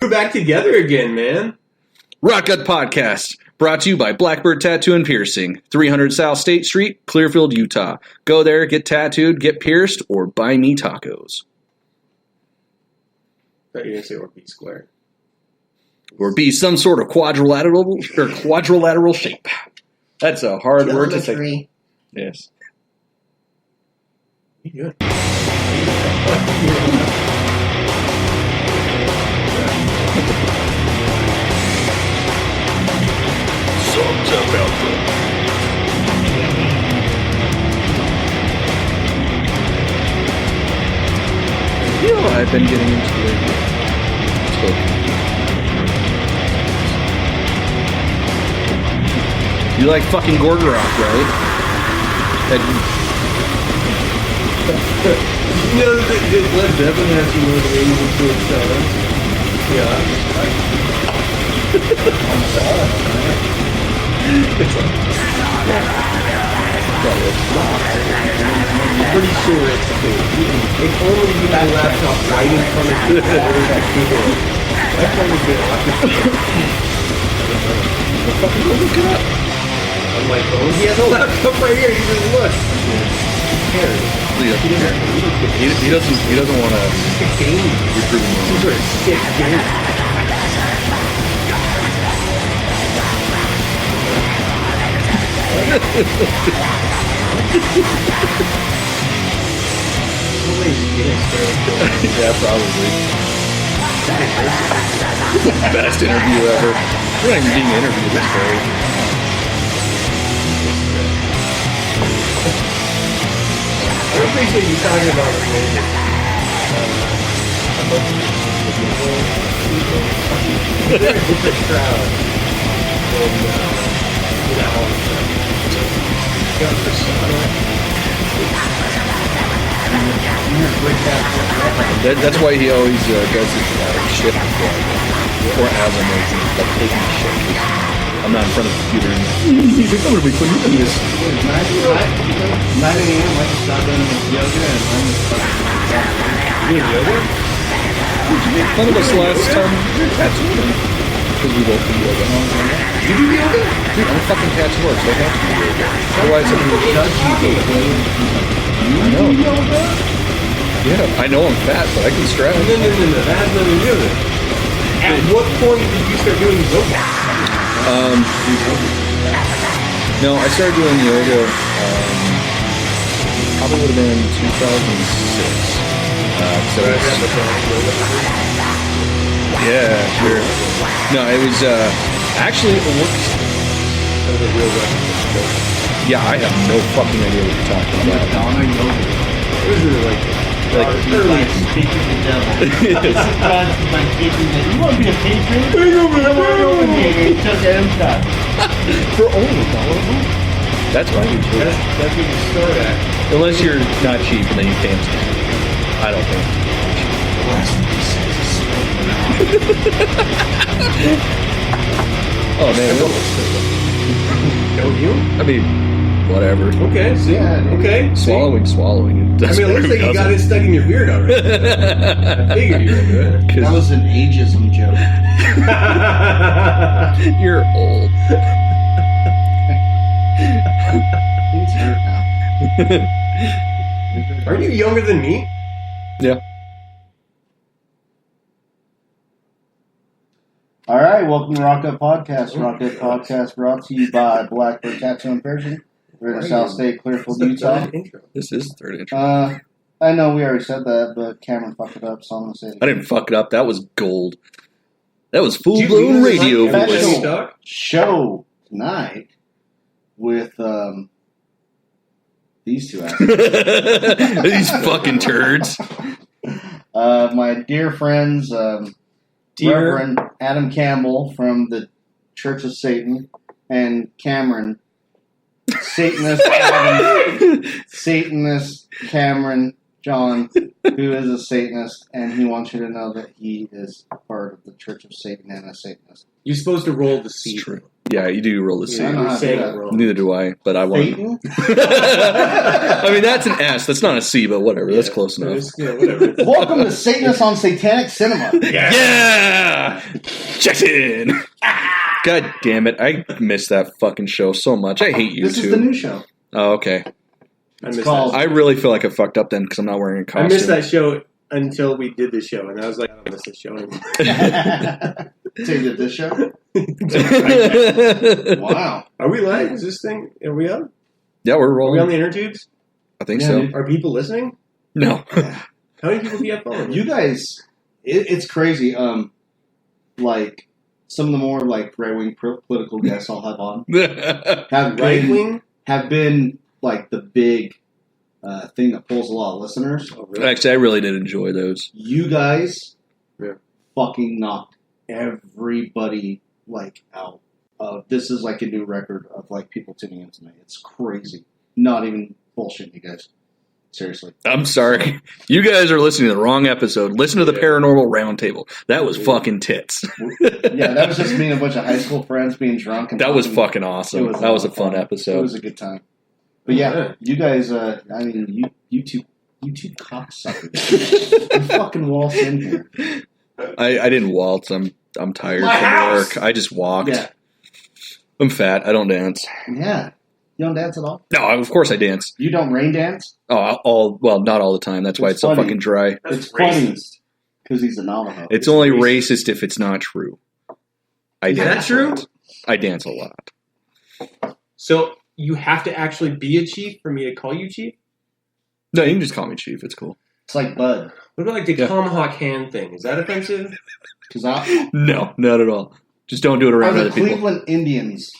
We're back together again, man. Rock Gut Podcast, brought to you by Blackbird Tattoo and Piercing, 300 South State Street, Clearfield, Utah. Go there, get tattooed, get pierced, or buy me tacos. I thought you were going to say or B squared. Or be some sort of quadrilateral shape. That's a hard word to say. Yes. You good? You know, I've been getting into it. You like fucking Gorgoroth, right? You know that Led Zeppelin has some motivation to itself. Yeah. It's like, I'm pretty sure it's cool. If only you had a laptop right in front of you. That keyboard. That's only good. Look it up. On my phone, he has a laptop right here. He just look. He doesn't want to recruit him. Some sort of sick game. Yeah, probably. Best interview ever. We're not even being interviewed this way. I appreciate you talking about it, man. They're a different crowd than, That's why he always does his shift before Asm is like taking a shift. I'm not in front of the computer and he's like, I'm going to be putting in this. 9 a.m. I just got done with yoga and I'm just doing yoga? Did you make fun of us last time? You're tattooing. Because we both do yoga. You do yoga? Dude, I'm a fucking tattooer, so I have to do yoga. Otherwise, I'm going to judge you. I know. Yoga? Yeah, I know I'm fat, but I can stretch. No. That has nothing to do with it. At what point did you start doing yoga? No, I started doing yoga, probably would have been 2006. Yeah, sure. No, it was, actually, it works. Yeah, I have no fucking idea what you're talking about. Madonna yoga. What is it like? Early speak to the devil. God's my patron. You want to be a patron? Come on over here. It's just M-Cut. For only $1 a month. That's why you do it. That's what you start at. Unless you're not cheap and then you pay them. I don't think. Oh man. Don't you? I mean, whatever. Okay, see? Yeah, okay. Swallowing. I mean, it looks like you got it stuck in your beard already. I figured you were good. That was an ageism joke. You're old. Things hurt now. Aren't you younger than me? Yeah. All right, welcome to Rock Up Podcast. Rock Up Podcast brought to you by Blackbird Tattoo and Piercing. We're in South State, Clearfield, Utah. This is the third intro. I know we already said that, but Cameron fucked it up, so I'm going to say it again. I didn't fuck it up. That was gold. That was full-blown radio voice. Show tonight with these two assholes. These fucking turds. My dear friends, Reverend Adam Campbell from the Church of Satan, and Cameron, Satanist Adam, Satanist Cameron John, who is a Satanist, and he wants you to know that he is part of the Church of Satan and a Satanist. You're supposed to roll the seed. It's true. Yeah, you do roll a C. Yeah, I know how to do saying that. it wrong. Neither do I, but I want. Phaeton? I mean, that's an S. That's not a C, but whatever. That's close enough. Yeah, whatever. Welcome to Satanists on Satanic Cinema. Yeah! Jackson! God damn it. I miss that fucking show so much. I hate This YouTube. is the new show. Oh, okay. I It's miss called- I really feel like I fucked up then because I'm not wearing a that. costume. I missed that show until we did this show, and I was like, I don't miss this show anymore. So you did this show? Wow. Are we live? Is this thing? Are we up? Yeah, we're Are we rolling. on the inner tubes? I think Yeah, so. dude. Are people listening? No. How many people do you have following? You guys, it's crazy. Like some of the more like right wing political guests I'll have on have Right been, wing? have been like the big thing that pulls a lot of listeners. Oh, really? Actually, I really did enjoy those. You guys, Yeah. fucking knocked everybody like out. This is like a new record of like people tuning in tonight. It's crazy. Not even bullshitting you guys. Seriously. I'm sorry. You guys are listening to the wrong episode. Listen to the Yeah. Paranormal Roundtable. That was fucking tits. Yeah, that was just me and a bunch of high school friends being drunk. And That was talking. fucking awesome. It was That was a lot of fun It episode. was a good time. But yeah, Yeah. you guys, I mean, you two cocksuckers. You fucking waltz in here. I didn't waltz. I'm tired My from house! work. I just walked. Yeah. I'm fat. I don't dance. Yeah. You don't dance at all? No, of course I dance. You don't rain dance? Well, not all the time. That's why It's it's so funny. fucking dry. That's It's funny. racist. Because he's a Navajo. It's only racist. racist if it's not true. I Is that dance a true? lot. I dance a lot. So you have to actually be a chief for me to call you chief? No, you can just call me Chief. It's cool. It's like Bud. What about like the Yeah. tomahawk hand thing? Is that offensive? Because are No, not at all. Just don't do it around the other people. Cleveland Indians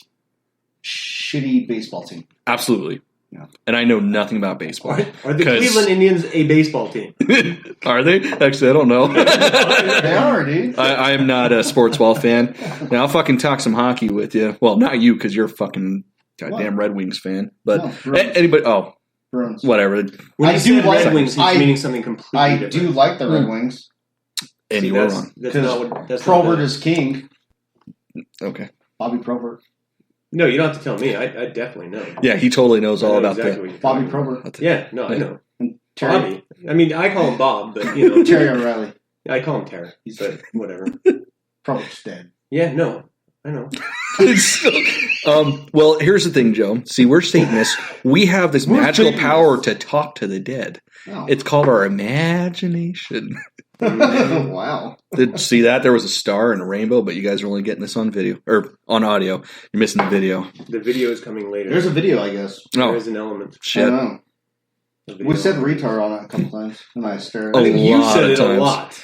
shitty baseball team? Absolutely. Yeah. And I know nothing about baseball. Are the 'Cause- Cleveland Indians a baseball team? Are they? Actually, I don't know. They are, dude. I am not a sports ball fan. Now, I'll fucking talk some hockey with you. Well, not you, because you're a fucking goddamn Red Wings fan. But No, Bruins. anybody, oh, Bruins. whatever. When I you do said like- Red Wings, he's I- meaning something completely I different. do like the Red Wings. And See, you were that's, wrong. That's Because not what. That's not Probert the- is king. Okay. Bobby Probert. No, you don't have to tell me. I definitely know. Yeah, he totally knows I all know about exactly the. what you're Bobby talking about. Probert. Yeah, no, I Yeah. know. And Terry, Bobby. I mean, I call him Bob, but you know, Terry O'Reilly. I call him Terry. But whatever. Probert's dead. Yeah, no, I know. Well, here's the thing, Joe. See, we're Satanists. We have this We're magical Satanists. power to talk to the dead. Oh. It's called our imagination. Wow. Did you see that? There was a star and a rainbow, but you guys are only getting this on video or on audio. You're missing the video. The video is coming later. There's a video, I guess. There Oh, is an element. I shit. don't know. A video. We said retard on it a couple times, and I stared. Oh. I think you lot said of it times. a lot.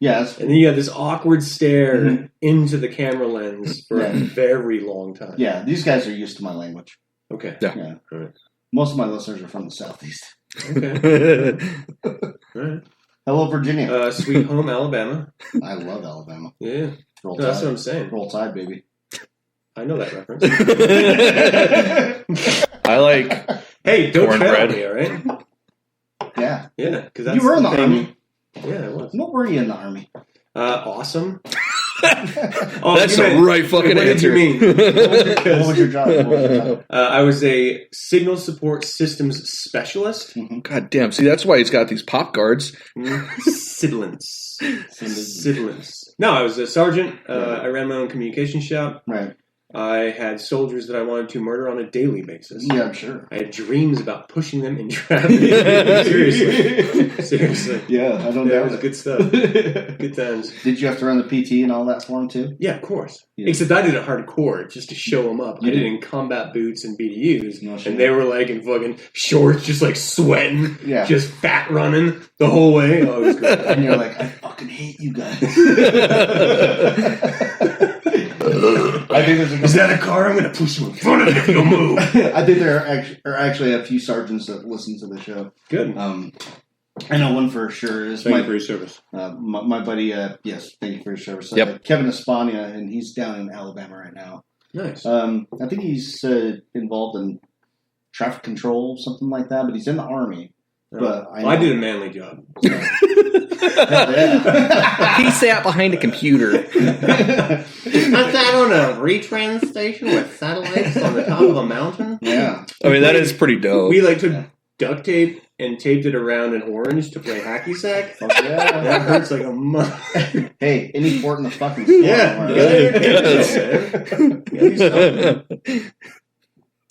Yes. And then you had this awkward stare Mhm. into the camera lens for a Yeah. very long time. Yeah, these guys are used to my language. Okay. Yeah. Yeah. Right. Most of my listeners are from the Southeast. Okay. All right. Hello, Virginia. Sweet home Alabama. I love Alabama. Yeah. Roll No, that's what Tide. I'm saying. Roll Tide, baby. I know that reference. I like. Hey, don't tread Cornbread. on me, all right? Yeah. Yeah, because that's You were in the thing. Army. Yeah, I was. What were you in the Army? Awesome. Oh, That's you the meant- right fucking what did you answer. mean? What was your job? What was your job? I was a signal support systems specialist. God damn. See, that's why he's got these pop guards. Sibilance. Sibilance. No, I was a sergeant. I ran my own communication shop. Right. I had soldiers that I wanted to murder on a daily basis. Yeah, I'm sure. I had dreams about pushing them in traffic. Seriously. Seriously. Yeah, I don't Yeah, it doubt was it. good stuff. Good times. Did you have to run the PT and all that for him too? Yeah, of course. Yeah. Except I did it hardcore just to show them up. You I did did? it in combat boots and BDUs. No shit. And they were like in fucking shorts, just like sweating, Yeah. just fat running the whole way. Oh, it was great. And you're like, I fucking hate you guys. I think there's a Is that a car? I'm going to push you in front of it if you don't move. I think there are actually a few sergeants that listen to the show. Good. I know one for sure is Thank you my, for your service. my buddy. Yes, thank you for your service. Yep. Kevin Espana, and he's down in Alabama right now. Nice. I think he's involved in traffic control, something like that. But he's in the Army, But I did a manly job. Yeah. He sat behind a computer. I sat on a retrans station with satellites on the top of a mountain. Yeah. I mean, that is pretty dope. We took duct tape and taped it around an orange to play hacky sack. Fuck yeah. That hurts like a month. Hey, any port in the fucking sport. Yeah.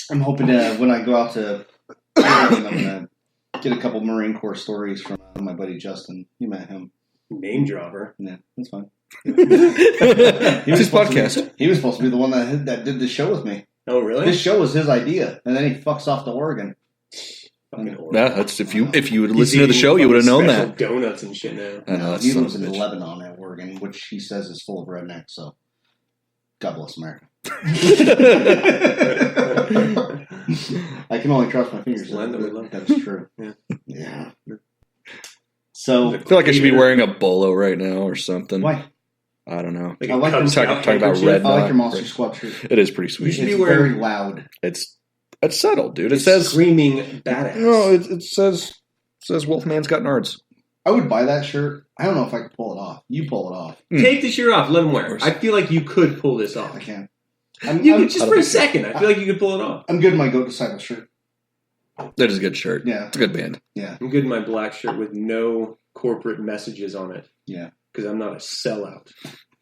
I'm hoping when I go out to I'm going to get a couple Marine Corps stories from my buddy Justin. You met him. Name dropper. Yeah, that's fine. It's his podcast. He was supposed to be the one that did the show with me. Oh, really? This show was his idea, and then he fucks off to Oregon. Yeah, that's if you would listen to the show, you would have known that. Donuts and shit now. I know, He lives in Lebanon at Oregon, which he says is full of rednecks. So, God bless America. I can only cross my fingers. That is true. Yeah. So I feel like I should be wearing a bolo right now or something. Why? I don't know. I like talking about red. I like your Monster Squad shirt. It is pretty sweet. You should be It's wearing- very loud. It's subtle, dude. It says screaming badass. no. It says Wolfman's got nards. I would buy that shirt. I don't know if I could pull it off. You pull it off. Take the shirt off. Let him wear it. I feel like you could pull this off. I can't. Just for a second. I feel like you could pull it off. I'm good in my Goat Disciple shirt. That is a good shirt. Yeah. It's a good band. Yeah. I'm good in my black shirt with no corporate messages on it. Yeah. Because I'm not a sellout.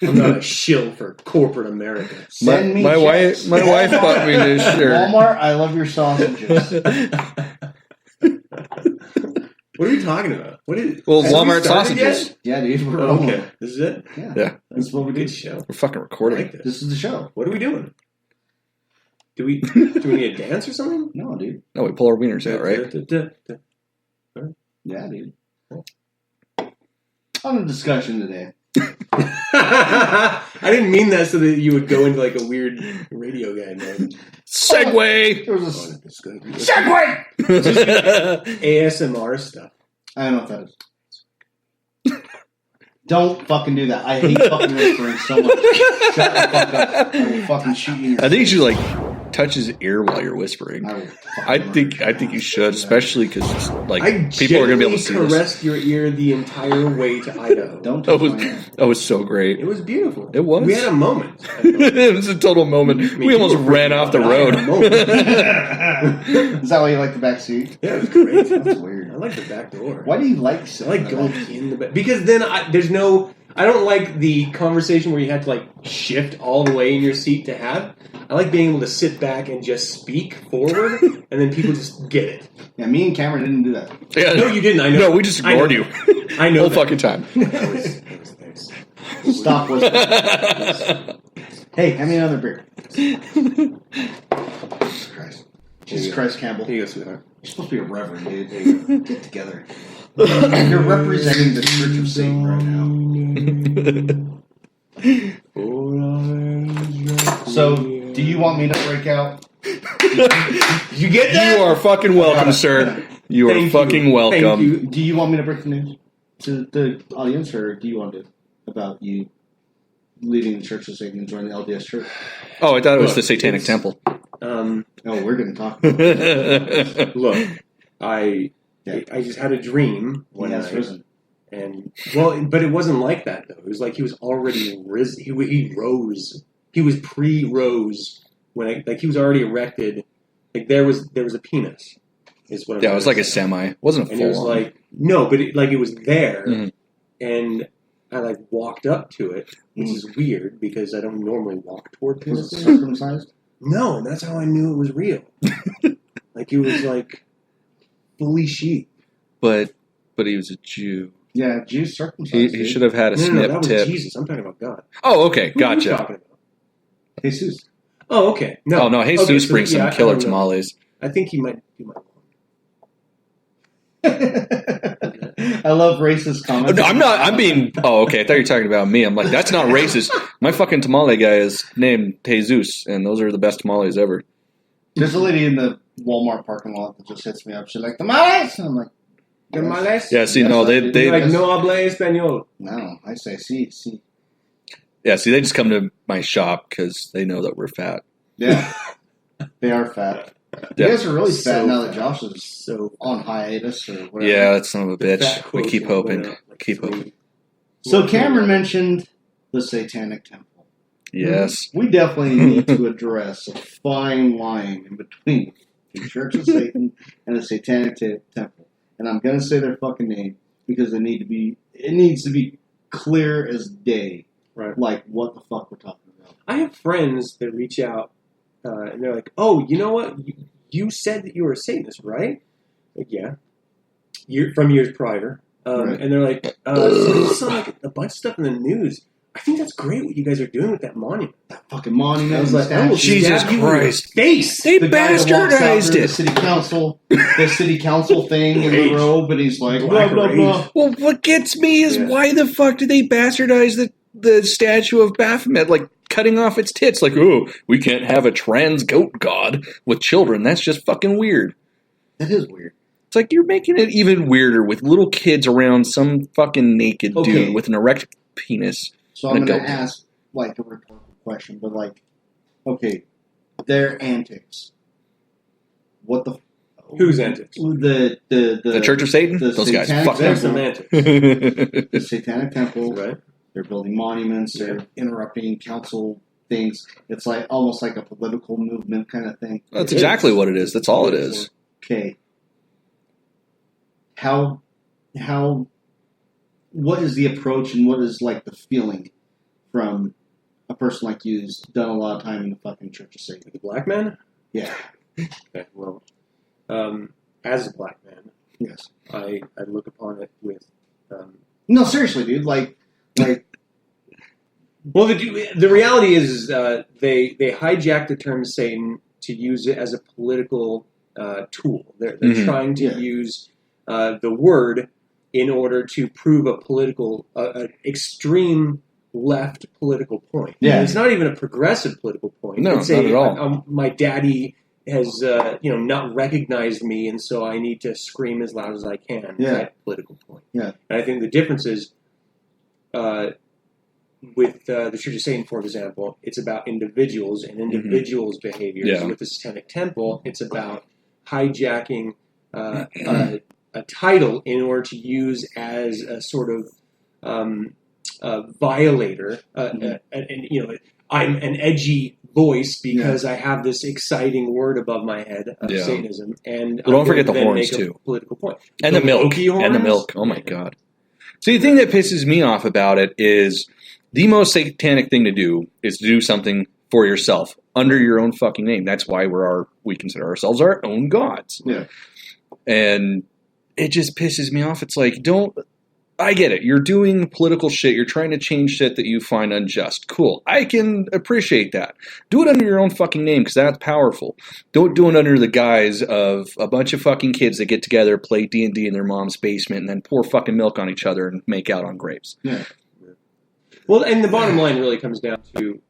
I'm not a shill for corporate America. Send me my checks. wife bought me this shirt. Walmart, I love your sausages. What are we talking about? What is? Well, have we Walmart started sausages. yet? Yeah, dude. We're Oh, rolling. okay, this is it. Yeah. That's what we Good do. show. We're fucking I recording. like this. This is the show. What are we doing? Do we need a dance or something? No, dude. No, we pull our wieners out, right? Yeah, dude. On a discussion today. I didn't mean that so that you would go into like a weird radio guy mode. Segway. There was a Segway! ASMR stuff. I don't know what that is. Don't fucking do that. I hate fucking whispering so much. Shut the fuck up. I will fucking shoot you in your I think you should like touch his ear while you're whispering. I think you should, especially because like people are gonna be able to see this. caressed your ear the entire way to Idaho. Don't touch my ear. That was so great. It was beautiful. It was. We had a moment. It was a total moment. We almost ran off the road. Is that why you like the back seat? Yeah, it was great. That's weird. I like the back door. Why do you like I sitting like going in the back because then there's no. I don't like the conversation where you have to like shift all the way in your seat to have. I like being able to sit back and just speak forward, and then people just get it. Yeah, me and Cameron didn't do that. Yeah, No, you didn't. I know. No, we just ignored you. I know. Whole that. fucking time. That was thanks. Stop whispering. Hey, hand me another beer. Jesus Christ. Jesus Christ, Campbell. Here you go, sweetheart. You're supposed to be a reverend, dude. Get together. You're representing the Church of Satan right now. So, do you want me to break out? You get that? You are fucking welcome, sir. You are Thank fucking you. welcome. Thank you. Do you want me to break the news to the audience, or do you want to about you leaving the Church of Satan and joining the LDS Church? Oh, I thought it was Look, the Satanic it's- Temple. No, we're going to talk about it. Look, I just had a dream He one has night, risen. and but it wasn't like that though. It was like he was already risen. He rose. He was pre-rose when he was already erected. Like there was a penis. Is what I'm Yeah, it was like a saying. semi. It wasn't a And it was full on. like no, but it was there, Mhm. and I like walked up to it, which is weird because I don't normally walk toward Was it penises. circumcised? No, and that's how I knew it was real. Like it was like fully sheep. But he was a Jew. Yeah, Jews circumcised. He should have had a No, snip that was tip. Jesus. I'm talking about God. Oh, okay, Who are you gotcha. talking about? Jesus. Oh, okay. No, Oh no, Jesus Okay, so, brings yeah, some I killer don't know. tamales. I think he might. I love racist comments. No, I'm not. I'm being. Oh, okay. I thought you were talking about me. I'm like, that's not racist. My fucking tamale guy is named Jesus, and those are the best tamales ever. There's a lady in the Walmart parking lot that just hits me up. She's like, tamales! And I'm like, Tamales? Yeah, see, Yes, no, I they, do. they, Like no habla español. No, I say, see. yeah, see, they just come to my shop because they know that we're fat. Yeah. They are fat. You guys are really fat So now that fat. Josh is So on hiatus or whatever. Yeah, that son of a The bitch. fat We keep quotient hoping. went up like Keep 3. hoping. So Cameron mentioned the Satanic Temple. Yes. We definitely need to address a fine line in between the Church of Satan and the Satanic Temple. And I'm going to say their fucking name because it needs to be clear as day. Right. Like what the fuck we're talking about. I have friends that reach out and they're like, "Oh, you know what? You said that you were a Satanist, right?" Like, yeah. From years prior. Right. And they're like, so I saw like a bunch of stuff in the news. I think that's great what you guys are doing with that monument. That fucking monument. I was like, I will Jesus stab you in your Christ. face. They the guy that walks out bastardized there, it. the city council thing in the Rage. robe, and he's like, blah, Black blah, rage. blah. Well, what gets me is Yeah. why the fuck did they bastardize the statue of Baphomet, like cutting off its tits? Like, oh, we can't have a trans goat god with children. That's just fucking weird. That is weird. It's like you're making it even weirder with little kids around some fucking naked Okay. dude with an erect penis. So I'm And a going to goat. ask, like, a rhetorical question, but, like, okay, their antics. What the... Whose antics? The Church of Satan? the Those guys Satanic fuck There's Temple. some antics, The Satanic Temple. right? They're building monuments. They're interrupting council things. It's like almost like a political movement kind of thing. That's exactly what it is. That's all it is. Okay. How what is the approach and what is like the feeling from a person like you who's done a lot of time in the fucking Church of Satan? The black man? Yeah. Okay, well, as a black man, Yes. I look upon it with... No, seriously, dude. Like Well, the reality is they hijacked the term Satan to use it as a political tool. They're Mhm. trying to Yeah. use the word in order to prove a political, extreme left political point. Yeah. And it's not even a progressive political point. No, it's not at all. My daddy has not recognized me, and so I need to scream as loud as I can. Yeah. Type political point. Yeah. And I think the difference is. With the Church of Satan, for example, it's about individuals and individuals' behaviors. Yeah. With the Satanic Temple, it's about hijacking a title in order to use as a sort of violator. And I'm an edgy voice because I have this exciting word above my head of Yeah. Satanism. And Well, don't I'm forget going the to then horns, make a too. political point. And the milk. Loki horns? And the milk. Oh, my God. See, the thing that pisses me off about it is the most satanic thing to do is to do something for yourself under your own fucking name. That's why we consider ourselves our own gods. Yeah. And it just pisses me off. It's like, I get it. You're doing political shit. You're trying to change shit that you find unjust. Cool. I can appreciate that. Do it under your own fucking name because that's powerful. Don't do it under the guise of a bunch of fucking kids that get together, play D&D in their mom's basement, and then pour fucking milk on each other and make out on grapes. Yeah. Well, and the bottom line really comes down to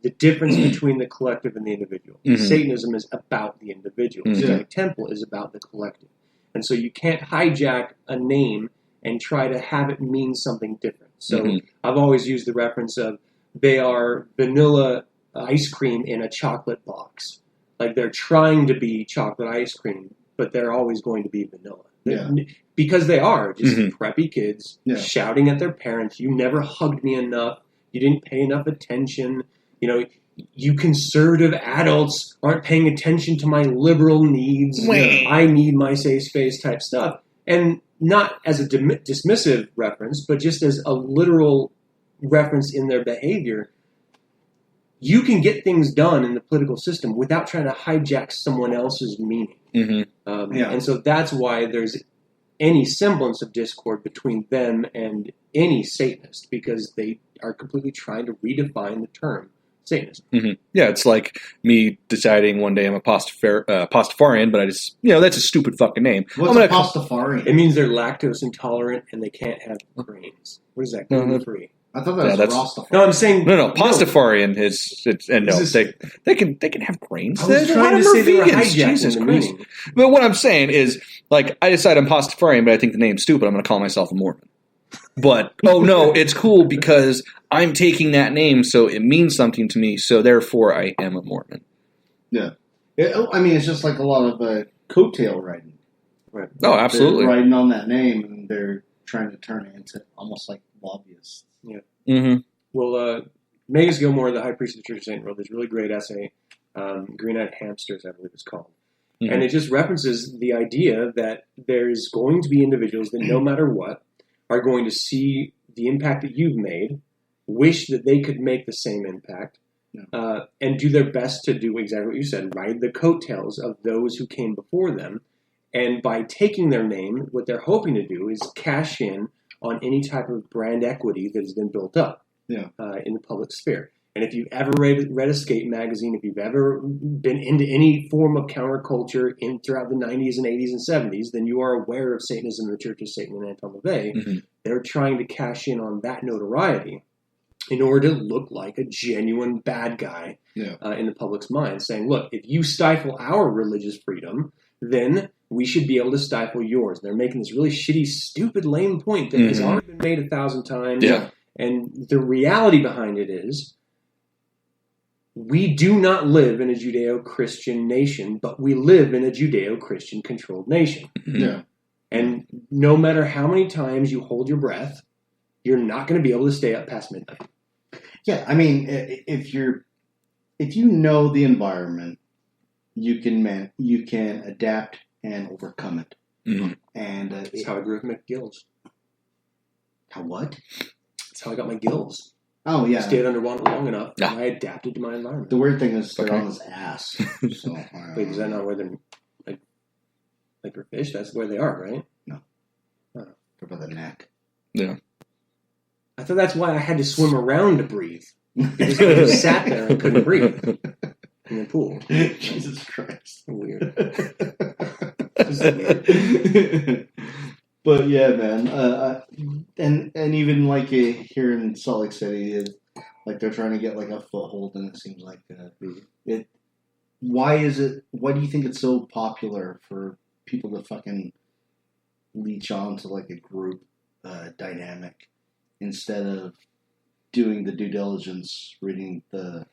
the difference between the collective and the individual. Mhm. Satanism is about the individual. Mhm. The Satanic Temple is about the collective. And so you can't hijack a name and try to have it mean something different. So Mhm. I've always used the reference of they are vanilla ice cream in a chocolate box. Like they're trying to be chocolate ice cream, but they're always going to be vanilla. Yeah. Because they are just Mhm. preppy kids Yeah. shouting at their parents, "You never hugged me enough. You didn't pay enough attention. You conservative adults aren't paying attention to my liberal needs. Wait. I need my safe space," type stuff. And not as a dismissive reference, but just as a literal reference in their behavior. You can get things done in the political system without trying to hijack someone else's meaning. Mm-hmm. And so that's why there's any semblance of discord between them and any Satanist, because they are completely trying to redefine the term Satanism. Mm-hmm. Yeah, it's like me deciding one day I'm a Pastafarian, but I just, that's a stupid fucking name. What's a Pastafarian? It means they're lactose intolerant and they can't have grains. What is that? Gluten free. I thought that was Rastafarian. No, I'm saying No, Pastafarian they can have grains. I was A lot trying of to them say are they were vegans. hijacking Jesus the Christ. meaning. But what I'm saying is, like, I decide I'm Pastafarian, but I think the name's stupid. I'm going to call myself a Mormon. But, oh no, it's cool because I'm taking that name, so it means something to me, so therefore I am a Mormon. Yeah. I mean, it's just like a lot of coattail riding. Right. Oh, absolutely. They're riding on that name, and they're trying to turn it into almost like lobbyists. Yeah. Mm-hmm. Well, Magus Gilmore, the High Priest of the Church of Satan, wrote this really great essay, Green-Eyed Hamsters, I believe it's called. Mm-hmm. And it just references the idea that there's going to be individuals that no matter what are going to see the impact that you've made, wish that they could make the same impact, and do their best to do exactly what you said, ride the coattails of those who came before them. And by taking their name, what they're hoping to do is cash in on any type of brand equity that has been built up in the public sphere. And if you've ever read Escape magazine, if you've ever been into any form of counterculture throughout the 90s and 80s and 70s, then you are aware of Satanism and the Church of Satan and Anton LaVey. Mm-hmm. They're trying to cash in on that notoriety in order to look like a genuine bad guy in the public's mind, saying, look, if you stifle our religious freedom, then we should be able to stifle yours. They're making this really shitty, stupid, lame point that has already been made 1,000 times. Yeah. And the reality behind it is, we do not live in a Judeo-Christian nation, but we live in a Judeo-Christian controlled nation. Mm-hmm. Yeah. And no matter how many times you hold your breath, you're not going to be able to stay up past midnight. Yeah, I mean, if you know the environment, you can adapt and overcome it. Mm-hmm. And That's how I grew up with gills. how what? That's how I got my gills. Oh yeah. Stayed underwater long enough, and I adapted to my environment. The weird thing is they're on his ass. So Wait, is that not where they're like for fish? That's where they are, right? No. Oh. They're by the neck. Yeah. I thought that's why I had to swim around to breathe. Because I just sat there and couldn't breathe in the pool. Jesus Christ. Weird. But yeah, man. And even like here in Salt Lake City, like they're trying to get like a foothold, and it seems like it. Why do you think it's so popular for people to fucking leech on to like a group dynamic instead of doing the due diligence, reading the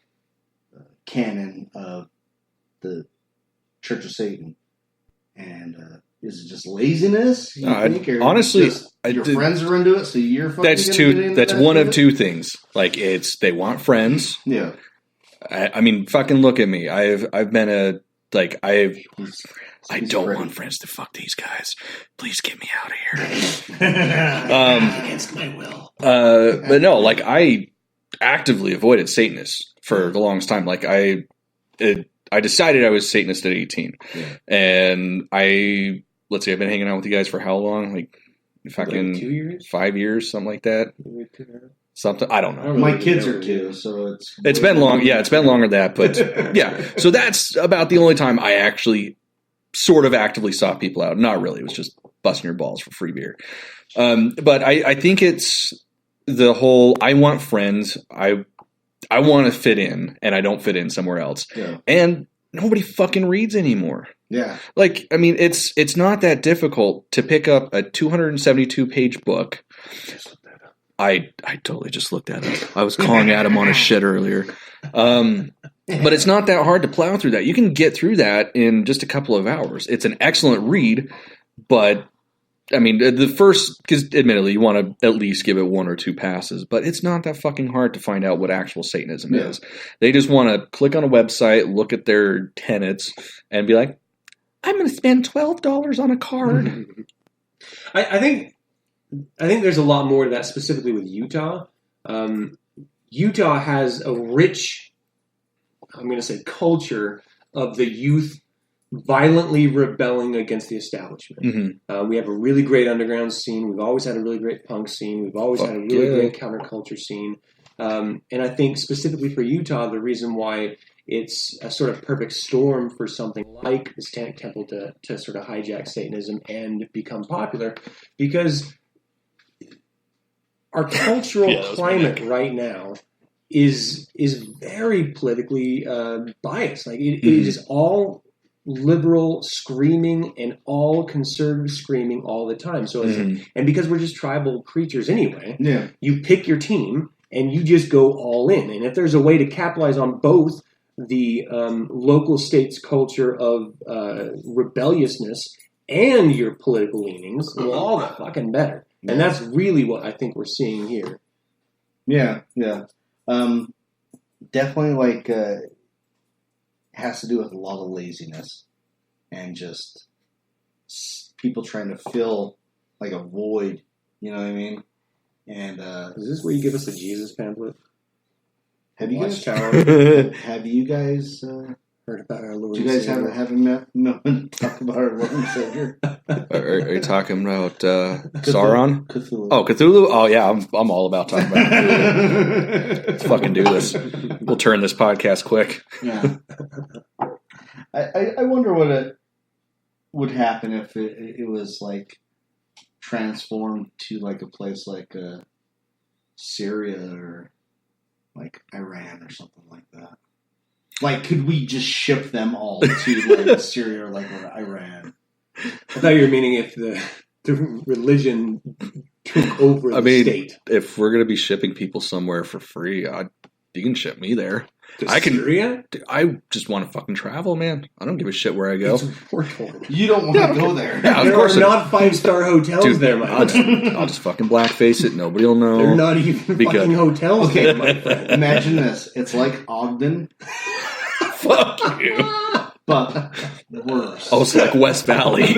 canon of the Church of Satan? And is it just laziness? You think, or honestly, your friends are into it, so you're fucking that's gonna two. get into That's that one of shit? two things. Like they want friends. Yeah. I mean, fucking look at me. I've been I don't ready. want friends to fuck these guys. Please get me out of here. Against my will. But no, like I actively avoided Satanists for the longest time. Like I decided I was Satanist at 18, and let's see, I've been hanging out with you guys for how long? Like fucking 2 years, 5 years, something like that. Something I don't know. My kids are 2, so It's been long. Yeah, it's been longer than that, but yeah. So that's about the only time I actually sort of actively sought people out. Not really. It was just busting your balls for free beer. But I think it's the whole I want friends. I want to fit in, and I don't fit in somewhere else. Yeah. And nobody fucking reads anymore. Yeah. Like, I mean, it's not that difficult to pick up a 272-page book. I totally just looked at it. I was calling Adam on his shit earlier. But it's not that hard to plow through that. You can get through that in just a couple of hours. It's an excellent read, but I mean, because admittedly, you want to at least give it 1 or 2 passes, but it's not that fucking hard to find out what actual Satanism is. They just want to click on a website, look at their tenets, and be like, I'm going to spend $12 on a card. I think there's a lot more to that, specifically with Utah. Utah has a rich, I'm going to say, culture of the youth violently rebelling against the establishment. Mm-hmm. We have a really great underground scene. We've always had a really great punk scene. We've always had a really great counterculture scene. And I think specifically for Utah, the reason why it's a sort of perfect storm for something like the Satanic Temple to sort of hijack Satanism and become popular, because our cultural climate right now is very politically biased. Like it is all liberal screaming and all conservative screaming all the time. So and because we're just tribal creatures anyway, you pick your team and you just go all in. And if there's a way to capitalize on both the local state's culture of rebelliousness and your political leanings, well, all the fucking better. And that's really what I think we're seeing here. Yeah. Definitely, like, has to do with a lot of laziness and just people trying to fill, like, a void. You know what I mean? And Is this where you give us a Jesus pamphlet? have you guys Watchtower. have you guys Heard about our Lord do you guys and Savior. haven't met no one talk about our Lord and Savior? Are you talking about Sauron? Cthulhu. Oh, Cthulhu? Oh, yeah, I'm all about talking about Cthulhu. Let's fucking do this. We'll turn this podcast quick. Yeah. I wonder what it would happen if it was like transformed to like a place like Syria or like Iran or something like that. Like, could we just ship them all to like Syria or like Iran? I thought you were meaning if the religion took over the state. If we're going to be shipping people somewhere for free, you can ship me there. To I can. Syria? I just want to fucking travel, man. I don't give a shit where I go. It's war torn. You don't want to go there. Yeah, of There course are not 5-star hotels Dude, there, my I'll friend. just fucking blackface it. Nobody will know. They're not even Be fucking good. hotels Okay, there, my friend. imagine this. It's like Ogden, Fuck you. but worse. Oh, it's like West Valley.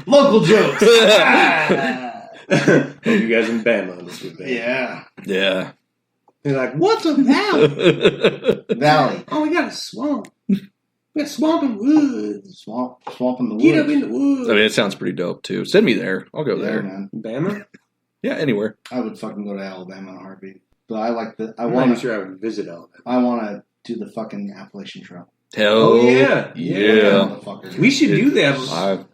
Local jokes. You guys in Bama understood that. Yeah. Yeah. They're like, what's a valley? Valley. Oh, we got a swamp. We got swamp and woods. Swamp in the woods. Get up in the woods. I mean, it sounds pretty dope, too. Send me there. I'll go Yeah, there. man. Bama? Yeah, anywhere. I would fucking go to Alabama in a heartbeat. But I like the. I'm not even sure I would visit Alabama. I want to do the fucking Appalachian Trail. Hell Oh, yeah. Yeah. Motherfucker. We should do that.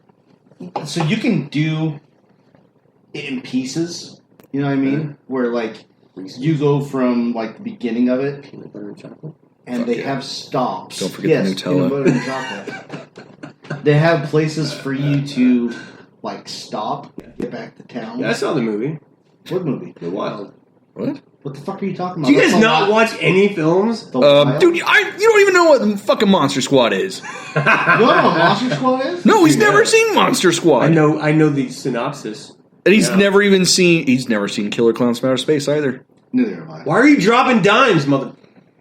So you can do it in pieces. You know what I mean? Where like you go from like the beginning of it, Peanut butter and chocolate. and Fuck they yeah. have stops. Don't forget the yes, Nutella. peanut butter and chocolate. They have places for you to like stop, get back to town. Yeah, I saw the movie. What movie? The Wild. What? What the fuck are you talking about? Do you guys That's the not Wild- watch any films? The Wild? Dude, you don't even know what the fucking Monster Squad is. You don't know what Monster Squad is? No, he's Yeah. never seen Monster Squad. I know the synopsis. And he's Yeah. never seen Killer Clowns from Outer Space either. Neither have I. Why are you dropping dimes, mother?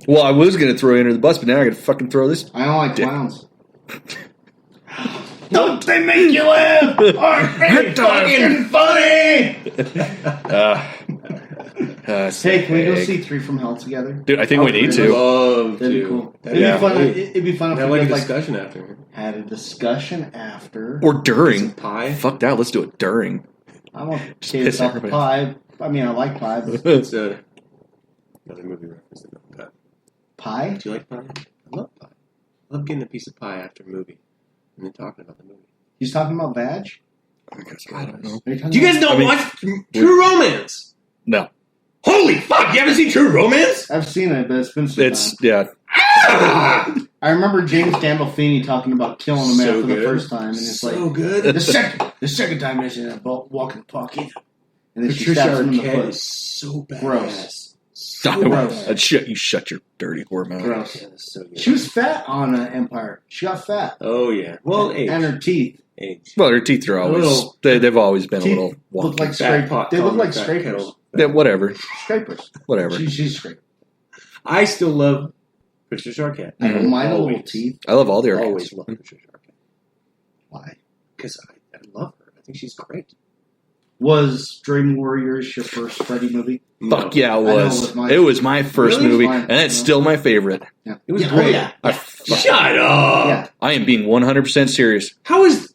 Well, I was going to throw you under the bus, but now I got to fucking throw this. I don't like Dick. clowns. Don't they make you laugh? Aren't they fucking funny? Hey, can we go see Three from Hell together? Dude, I think we need I'd to. love That'd be to. cool. That'd Yeah. It'd be fun. great. It'd be fun if Have we like a did, discussion after. had a discussion after. Or during. Pie. Fuck that, let's do it during. I want Just to piss taste off the everybody. pie. I mean, I like pie, but It's another movie reference. pie? Do you like pie? I love pie. I love getting a piece of pie after a movie and then talking about the movie. He's talking about vag? I don't know. Are you talking Do you guys about- not I mean, watch True Romance? No. Holy fuck! You haven't seen True Romance? I've seen it, but it's been some It's, time. yeah. Ah! I remember James Gandolfini talking about killing a man So for the good. first time, and it's So like good. the second time is in a walking pocket, and then she Patricia stabs him in the Arquette foot. is so badass. Gross. So Gross. badass. You shut your dirty whore mouth. Gross. Yeah, that's so good. She was fat on Empire. She got fat. Oh yeah. Well, age. And her teeth Age. Well, her teeth are always, little- they've always been a Teeth little look wonky. like scrapers. pot, They look call like me fat scrapers. kettle. Yeah, whatever. Scrapers. Whatever. She's scrapers. I still love Patricia Arquette. I don't mind the little Always. teeth. I love all the Arquettes. Always love Patricia Arquette Why? because I love her. I think she's great. Was Dream Warriors your first Freddy movie? Fuck yeah, it know, it was. was mine. It was my first Really? movie, Mine. and it's Yeah. still my favorite. Yeah. It was Yeah, great. Oh, yeah. I, Shut up. Yeah. I am being 100% serious How is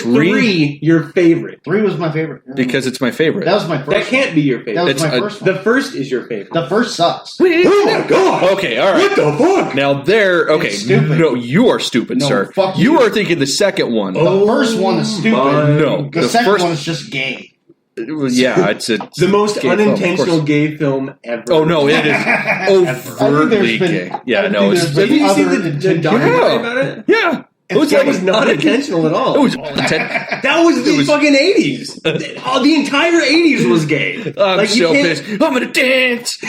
Three? three your favorite? 3 was my favorite. Yeah. because it's my favorite. that was my first. That can't be your That favorite. was It's my a- first one. The first is your favorite. The first sucks. Oh my god! Okay, all right. What the fuck? Now there, okay, It's stupid. no, you are stupid, No, sir. fuck You you. are thinking the second one. The first one is stupid. my- No, The the second first, one is just gay. yeah, it's a The most gay film, of unintentional course. gay film ever. Oh no, it is I think overtly there's been- gay. I Yeah, think no, there's it's been Did you see other the intentions. documentary Yeah. about it? yeah. That was not intentional at all. It was all intent. That was the fucking 80s. The entire 80s was gay. I'm so pissed. I'm gonna dance.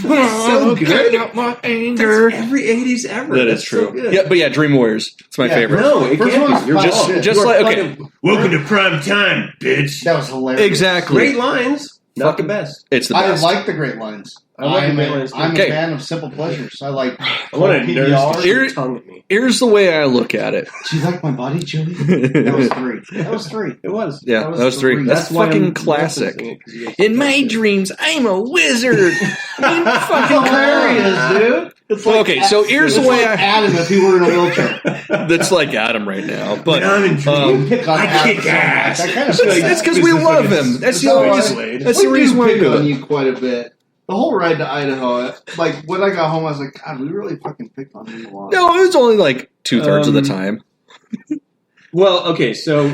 So good. Getting out my anger. That's every 80s ever. That's true. So good. Yeah, but yeah, Dream Warriors. It's my favorite. No, it First can't one's be. You're fine. Just like okay, Welcome to prime time, bitch. That was hilarious. exactly. Great lines. Not the best. It's the I best. like the great lines. I like the great lines, too. I'm Okay. a fan of simple pleasures. I like. I want to PBR. nurse Here- your tongue at me. Here's the way I look at it. Do you like my body, Joey? That was three. That was three. It was. Yeah, that was three. That's why fucking I'm classic. referencing it, 'cause you guys In my like it. dreams, I'm a wizard. fucking Hilarious, dude. It's Okay, so here's the it's way like I- Adam if he were in a wheelchair. That's like Adam right now. But When I'm in dreams, Pick on I Adam kick so much. ass. I kind of It's feel like it's that. because we love him. That's the only reason. That's the We reason do why we pick do on it. you quite a bit. The whole ride to Idaho, like when I got home, I was like, God, we really fucking picked on you a lot. No, it was only like 2/3 of the Um, time. Well, okay, so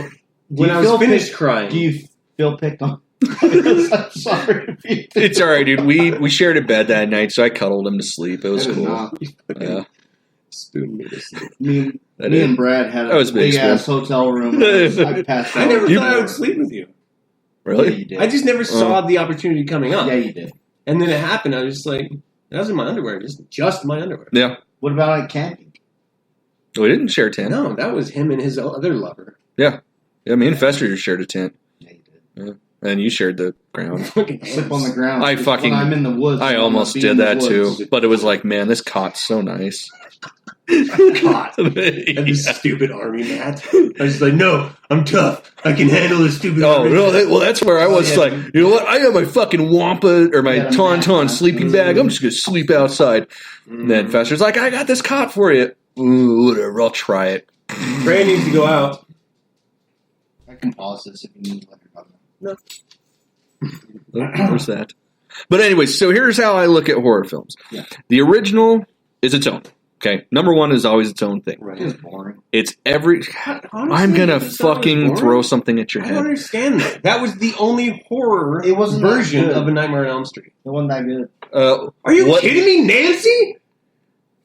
when you I was feel finished picked- crying, Do you feel picked on? I'm sorry. It's all right, dude. We shared a bed that night, so I cuddled him to sleep. It was I did cool. not. you fucking Yeah, spoon me to sleep. Me, I me did. and Brad had That was a big big ass hotel room. I passed out. I never You- thought I would sleep with you. Yeah, Really? you did. I just never saw the opportunity coming up. Yeah, you did. And then it happened. I was just like, that was in my underwear. Just my underwear. Yeah. What about at camping? We didn't share a tent. No, that was him and his other lover. Yeah, me and Fester just shared a tent, Yeah, you did. and you shared the ground. Fucking Sleep on the ground. I Because fucking- When I'm in the woods. I I'm almost be did in the that too, woods. but it was like, man, this cot's so nice. God. And Yeah. this stupid army mat. I was just like, no, I'm tough. I can handle this stupid Oh, army no, mat. well, that's where I was yeah. like, you know what? I got my fucking Wampa or my Yeah, the Tauntaun mat. sleeping bag. I'm just going to sleep outside. And then Fester's like, I got this cot for you. Ooh, whatever, I'll try it. Brad needs to go out. I can pause this if you need like a Oh, there's that. But anyway, so here's how I look at horror films. Yeah. The original is its own. Okay, number one is always its own thing. It was boring. It's every. Honestly, I'm gonna it's not fucking boring. throw something at your I don't head. understand that. That was the only horror It wasn't that version good. of A Nightmare on Elm Street. It wasn't that good. Are you What- kidding me, Nancy?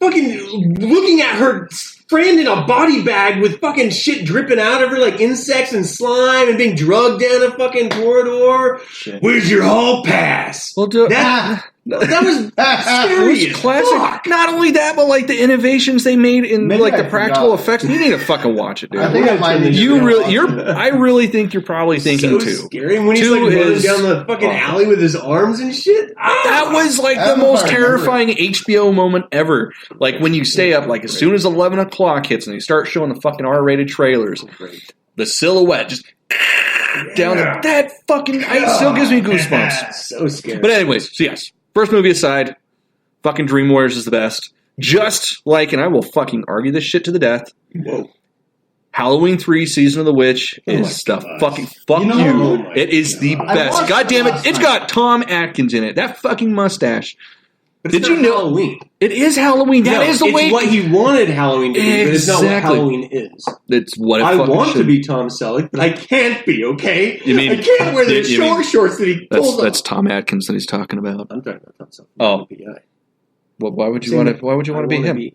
Fucking looking at her framed in a body bag with fucking shit dripping out of her like insects and slime and being drugged down a fucking corridor. Shit. Where's your hall pass? Well, do, That was it scary was as classic. fuck. Not only that, but like the innovations they made in Maybe like I the practical forgot. effects. You need to fucking watch it, dude. I think I might need to You go really, watch you're. it. I really think you're probably thinking so two. scary. And when he's Two like running is- down the fucking oh. alley with his arms and shit. That was like I the don't know most if I remember terrifying HBO moment ever. Like when you stay up, like as soon as 11 o'clock hits and you start showing the fucking R-rated trailers, the silhouette just down the, that fucking, it still gives me goosebumps. So scary. But anyways, so yes, first movie aside, fucking Dream Warriors is the best. Just like, and I will fucking argue this shit to the death, Whoa. Halloween 3 Season of the Witch is the God. fucking, fuck You know- you. Oh my It is the God. I best. watched God damn it it. last It's night. got Tom Atkins in it. That fucking mustache. But it's Did you not know- Halloween? It is Halloween. That is the it's way. what he wanted Halloween to be, but it's not what Exactly. Halloween is. It's what it I fucking want should to be Tom Selleck, but I can't be, okay? You mean- I can't wear the you mean- shorts that he pulls That's off. Tom Atkins that he's talking about. I'm talking about Tom Selleck. Oh. The PI. Well, why would you Same want to? Why would you want to be wanna him?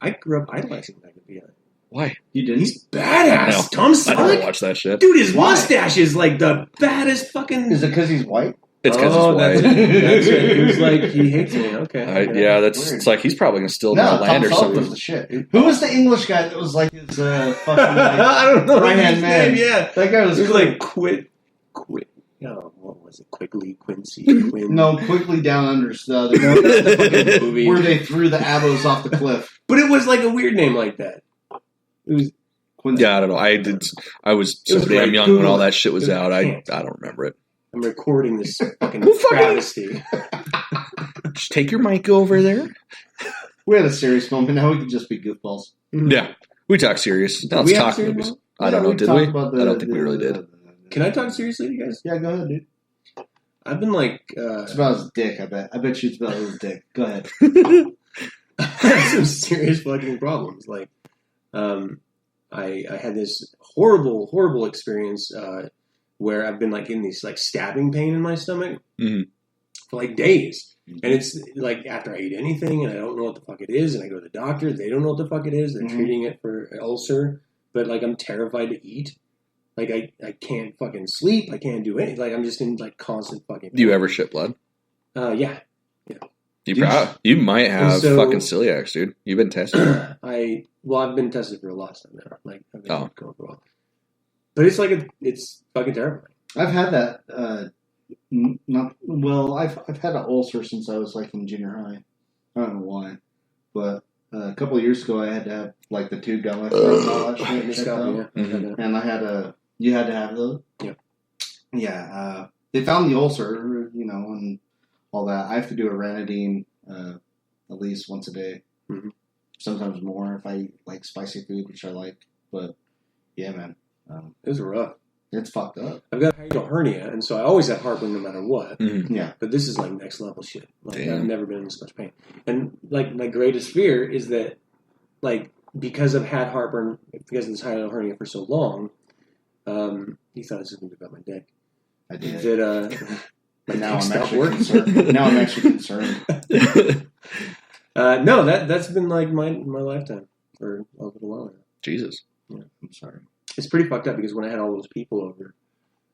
I grew up idolizing Mac the PI. Why? You didn't? He's badass. No. Tom I don't Selleck? watch that shit. Dude, his Why? mustache is like the baddest fucking... Is it because he's white? It's because Oh, he's that's white. That's it. He was like, he hates me. Okay. okay. Yeah, that's. Weird. It's like he's probably gonna steal No, my Tom land or Selleck something. was the shit. Who was the English guy that was like his fucking like, I don't know. right-hand his man? name, yeah. That guy was It was cool. like Quit. Oh, what was it? Quigley, Quincy, Quinn. No, quickly down under the fucking movie. where they threw the abos off the cliff. But it was like a weird name like that. It was Quincy. Yeah, I don't know. I was so was damn great. young when Google all it. that shit was It out. I can't. don't remember it. I'm recording this fucking Who fucking- travesty. Just take your mic over there. We had a serious moment. Now we can just be goofballs. Yeah, we talk serious. Now we let's have talk serious movies. moment? I don't Yeah, know. Did talked we? about I don't think we really did. Can I talk seriously to you guys? Yeah, go ahead, dude. I've been like, It's about his dick. I bet. I bet you it's about his dick. Go ahead. I had some serious fucking problems. Like, I had this horrible experience where I've been like in these like stabbing pain in my stomach Mhm. for like days. And it's like after I eat anything and I don't know what the fuck it is, and I go to the doctor, they don't know what the fuck it is. They're treating it for an ulcer, but like I'm terrified to eat. Like I can't fucking sleep. I can't do anything. Like I'm just in like constant fucking. Do you ever shit blood? Yeah. You might have fucking celiac, dude. You've been tested. I've been tested for a lot of stuff now. Like I've been going for a while. But it's like it's fucking terrifying. I've had that. I've had an ulcer since I was like in junior high. I don't know why, but a couple of years ago I had to have like the tube down my throat and all that shit. And you had to have those. Yeah. Yeah. They found the ulcer, and all that. I have to do a ranitidine at least once a day. Mm-hmm. Sometimes more if I eat like spicy food, which I like. But yeah, man, it was rough. It's fucked up. I've got a hiatal hernia, and so I always have heartburn no matter what. Mm-hmm. Yeah. But this is like next level shit. Like Damn. I've never been in this much pain. And like my greatest fear is that, like, because I've had heartburn because of this hiatal hernia for so long, you thought this was going to be about my dick. I did. That but now dick I'm stopped actually working. concerned. Now I'm actually concerned. No, that's been like my lifetime for a little while now. Jesus. Yeah, I'm sorry. It's pretty fucked up because when I had all those people over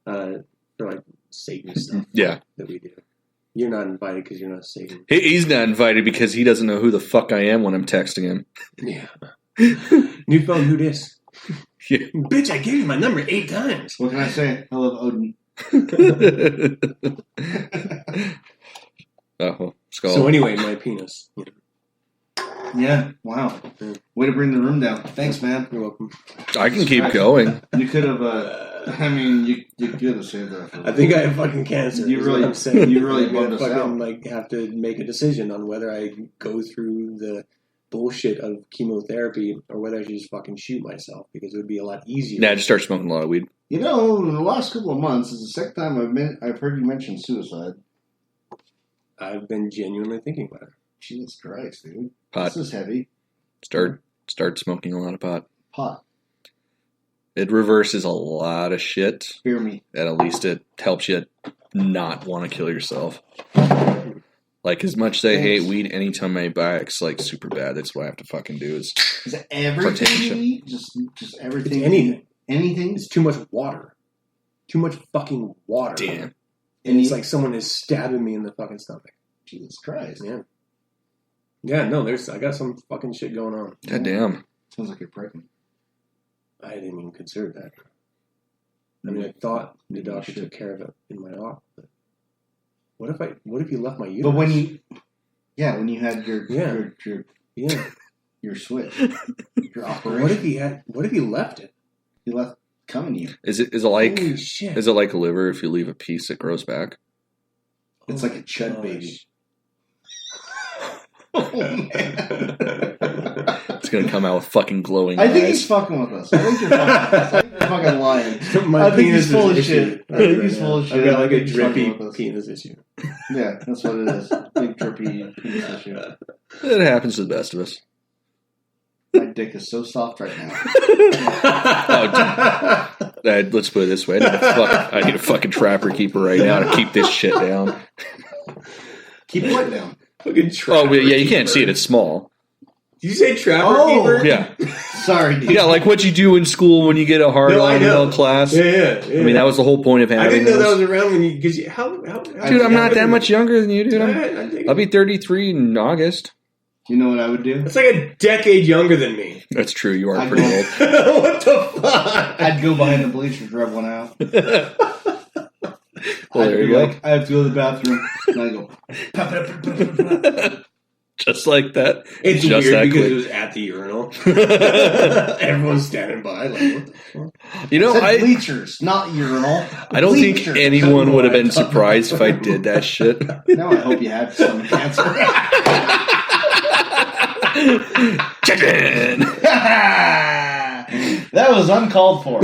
for like Satan stuff Yeah. that we do, you're not invited because you're not Satan. He's not invited because he doesn't know who the fuck I am when I'm texting him. Yeah. New phone, who dis? Yeah. Bitch, I gave you my number 8 times. What can I say? I love Odin. Oh, skull. So anyway, my penis. Yeah. Wow. Way to bring the room down. Thanks, man. You're welcome. I can keep going. You could have. You could have saved that. For I think I have fucking cancer. You is really- what I'm saying. you really I'm gonna bummed us fucking out. like have to make a decision on whether I go through the bullshit of chemotherapy or whether I should just fucking shoot myself because it would be a lot easier. Nah, just start smoking a lot of weed. in the last couple of months, is the second time I've heard you mention suicide. I've been genuinely thinking about it. Jesus Christ, dude. Pot. This is heavy. Start smoking a lot of pot. Pot. It reverses a lot of shit, Hear me. and at least it helps you not want to kill yourself. Like, as much as I hate weed, anytime I buy it's like super bad. That's what I have to fucking do is Is it everything Protection. you eat? Just everything? It's anything. Anything? It's too much water. Too much fucking water. damn. And it's like someone is stabbing me in the fucking stomach. Jesus Christ. Yeah. Yeah, no, I got some fucking shit going on. God damn. Sounds like you're pregnant. I didn't even consider that. I mean, I thought the doctor took care of it in my office. But what if you left my uterus? But when you had your yeah. your switch, your operation, What if he left it? you left coming to you. Is it like Holy shit. is it like a liver? If you leave a piece, it grows back. It's like a chud gosh. baby. It's gonna come out with fucking glowing I think eyes. he's fucking with us. I think you're fucking lying. My I think penis he's full is of shit. issued I think right he's now. full of shit. I've got like I a think he's fucking drippy with us. penis issue. Yeah, that's what it is. Big drippy penis issue. It happens to the best of us. My dick is so soft right now. Let's put it this way: I need a fucking trapper keeper right now to keep this shit down. Keep what down? Fucking Oh, trapper yeah, you can't keeper. see it; it's small. Did you say trapper Oh, keeper? Yeah, Sorry, dude. yeah, like what you do in school when you get a hard No, I on in know. a class. Yeah. I mean, that was the whole point of I having didn't know that those. was around when you. Because how Dude, I'm not that much younger than you, dude. I'll be 33 in August. You know what I would do? That's like a decade younger than me. That's true. You are I'd pretty go- old. What the fuck? I'd go behind the bleachers, rub one out. Well, there you go. I have to go to the bathroom, and I go. Just like that. It's Just weird that because quick. it was at the urinal. Everyone's standing by. Like, what the fuck? You know, Said bleachers, not urinal. I don't think Bleachers. anyone would have been surprised if I did that shit. Now I hope you had some cancer. Chicken! That was uncalled for.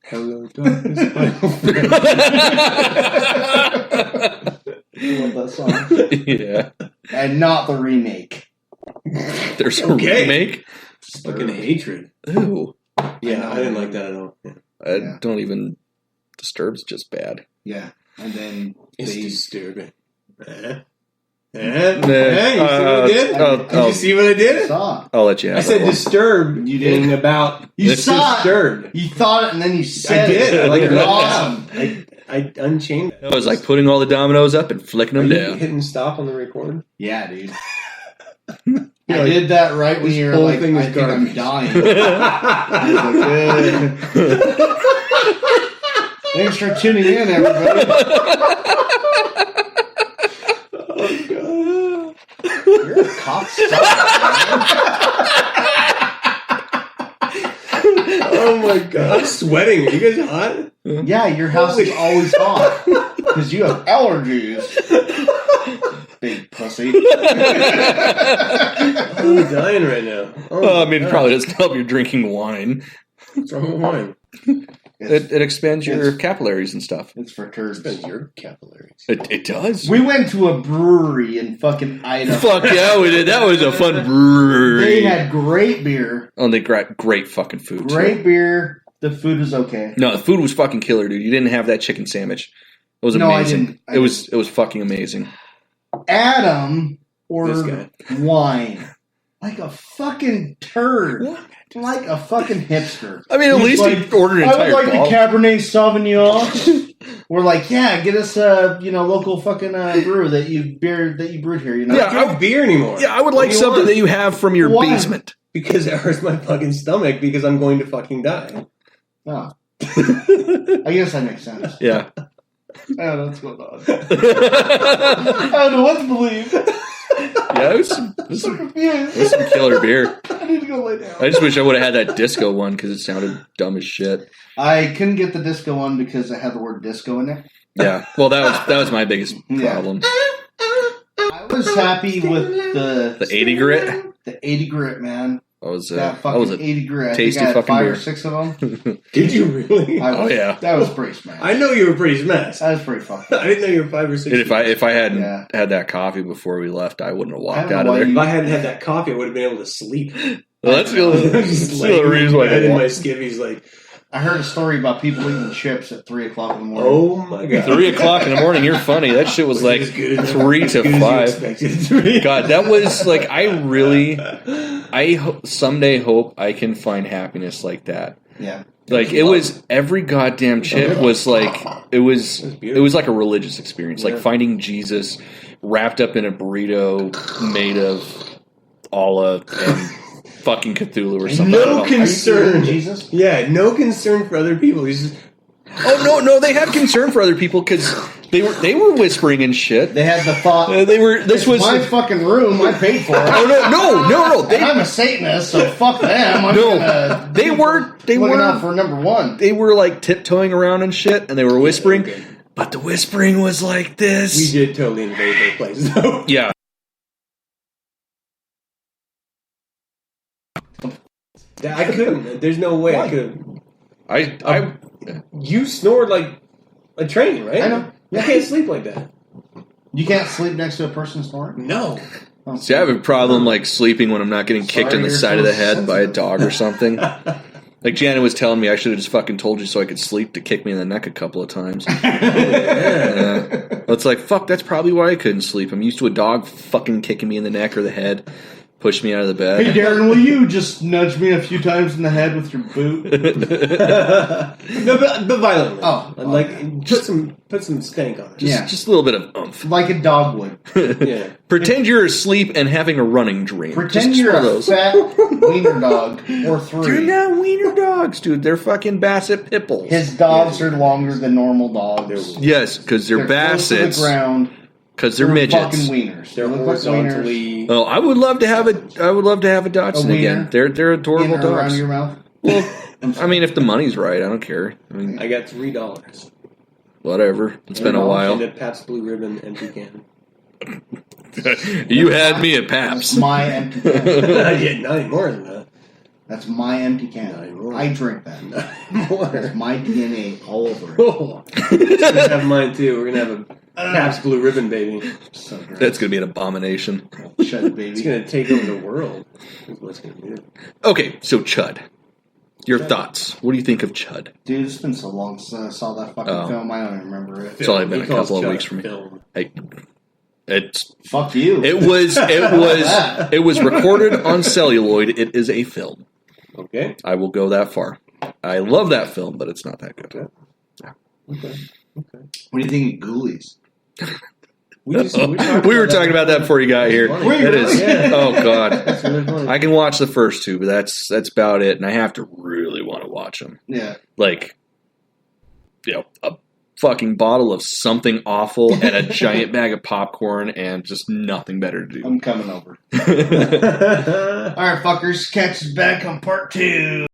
Hello, darkness, my old friend. I love that song. Yeah. And not the remake. There's a Okay. remake? Fucking hatred. Ooh. Yeah, I didn't like that at all. Yeah. I don't even... Disturbed's just bad. Yeah. and then It's they. disturbing. You see what I did? Did you see what I did? Saw. I'll let you have I said that one. disturbed. You did. in about You this saw it. disturbed. You thought it, and then you said I did. it. Like You're it awesome. I unchained it. It was like putting all the dominoes up and flicking Are them you down. hitting stop on the record? Yeah, dude. You're I like, did that right when this you were whole like, thing I is think I'm garbage. dying. I was like, good. Thanks for tuning in, everybody. You're a cocksucker, Oh my god, I'm sweating. Are you guys hot? man. Yeah, your house is always hot because you have allergies. Big pussy. I'm dying right now. Well, I mean, it probably doesn't help you drinking wine. What's wrong with wine? It expands your capillaries and stuff. It's for turds. Spends your capillaries. It does. We went to a brewery in fucking Idaho. Fuck yeah, we did. That was a fun brewery. They had great beer. Oh, they got great fucking food. Great Too. beer. The food was okay. No, the food was fucking killer, dude. You didn't have that chicken sandwich. It was No, I amazing. didn't. It was fucking amazing. Adam This ordered wine. Like a fucking turd. Like a fucking hipster. I mean, at He's least like, he ordered an I would entire like bottle. the Cabernet Sauvignon. We're like, yeah, get us a local fucking brew that you brewed here. You know, Yeah, I don't drink beer anymore. Yeah, I would like do you something want? that you have from your Why? basement. Because it hurts my fucking stomach because I'm going to fucking die. Oh. I guess that makes sense. Yeah. I don't know what's going on. I don't know what to believe. Yeah, it was some Confused. killer beer. I need to go lay down. I just wish I would have had that disco one because it sounded dumb as shit. I couldn't get the disco one because it had the word disco in it. Yeah. Well, that was my biggest Yeah. problem. I was happy with The 80 grit. The 80 grit, man. That was That that was fucking a 80 grit. tasty I think I had fucking 5 beer. or 6 of them. Did you really? Oh, yeah. That was pretty smashed. I know you were pretty smashed. That was pretty fucked I up. didn't know you were 5 or 6. And if I hadn't Yeah. had that coffee before we left, I wouldn't have I walked don't out know of why there. If I hadn't had that coffee, I would have been able to sleep. Well, that's the only Just laying reason why I in bed in didn't. my skivvies, like, I heard a story about people eating chips at 3 o'clock in the morning. oh my god. 3 o'clock in the morning, you're funny. That shit was like As good as- 3 as to good as you 5. expected it to be. God, that was like someday hope I can find happiness like that. Yeah. Like it was every goddamn chick was like it was like a religious experience. Like Yeah. finding Jesus wrapped up in a burrito made of Allah and fucking Cthulhu or something. I don't No know. Are you concern. eating Jesus? Yeah, no concern for other people. He's just, Oh no, they had concern for other people because they were whispering and shit. They had the thought, They were. This it's was. my fucking room, I paid for it. Oh no! And I'm a Satanist, so fuck them. I'm No, gonna they were. They looking were. out for number one. They were like tiptoeing around and shit, and they were whispering. okay. But the whispering was like this. We did totally invade their place, though. Yeah. I couldn't. There's no way Why? I could. I You snored like a train, right? I know. You can't sleep like that. You can't sleep next to a person snoring? No. Oh. see. I have a problem like sleeping when I'm not getting kicked Sorry in the you're side so of the head by a sensitive. dog or something. Like Janet was telling me, I should have just fucking told you so I could sleep to kick me in the neck a couple of times. Yeah. It's like fuck. That's probably why I couldn't sleep. I'm used to a dog fucking kicking me in the neck or the head, push me out of the bed. Hey, Darren, will you just nudge me a few times in the head with your boot? No, but violently. Oh. And, like put some stank on it. Yeah. Just a little bit of oomph. Like a dog would. Yeah. Pretend you're asleep and having a running dream. Pretend Just you're one of a those. fat wiener dog or They're 3. not wiener dogs, dude. They're fucking basset pit bulls. His dogs are longer than normal dogs. Yes, because they're close to the bassets. ground. Because they're midgets. Fucking wieners. They're They look like wieners horizontally. Oh, I would love to have a Dachshund A again. wiener? They're adorable in or around dogs. your mouth. Well, I mean, if the money's right, I don't care. I mean, I got $3. whatever. It's been a And while. a Pabst Blue Ribbon empty can. You had me at Paps. That's my empty can. Yeah, not any more than that. That's my empty Not can. anymore. I drink that. Not That's more. my DNA all over it. Oh. We're gonna have mine too. We're gonna have a Pabst Blue Ribbon baby. So gross. That's going to be an abomination. Shut it, baby. It's gonna take over the world. Is what it's gonna do. Okay, so Chud. Your thoughts? What do you think of Chud? Dude, it's been so long since I saw that fucking film. I don't even remember it. It's only been He a couple calls of Chuck weeks for me. film. It's Fuck you. it was recorded on celluloid. It is a film. Okay. I will go that far. I love that film, but it's not that good. Okay. What do you think of Ghoulies? We We were talking about that before you got here. It is. Yeah. Oh God. That's really funny. I can watch the first two, but that's about it. And I have to really want to watch them. Yeah. Like, a fucking bottle of something awful and a giant bag of popcorn and just nothing better to do. I'm coming over. All right, fuckers. Catch us back on part 2.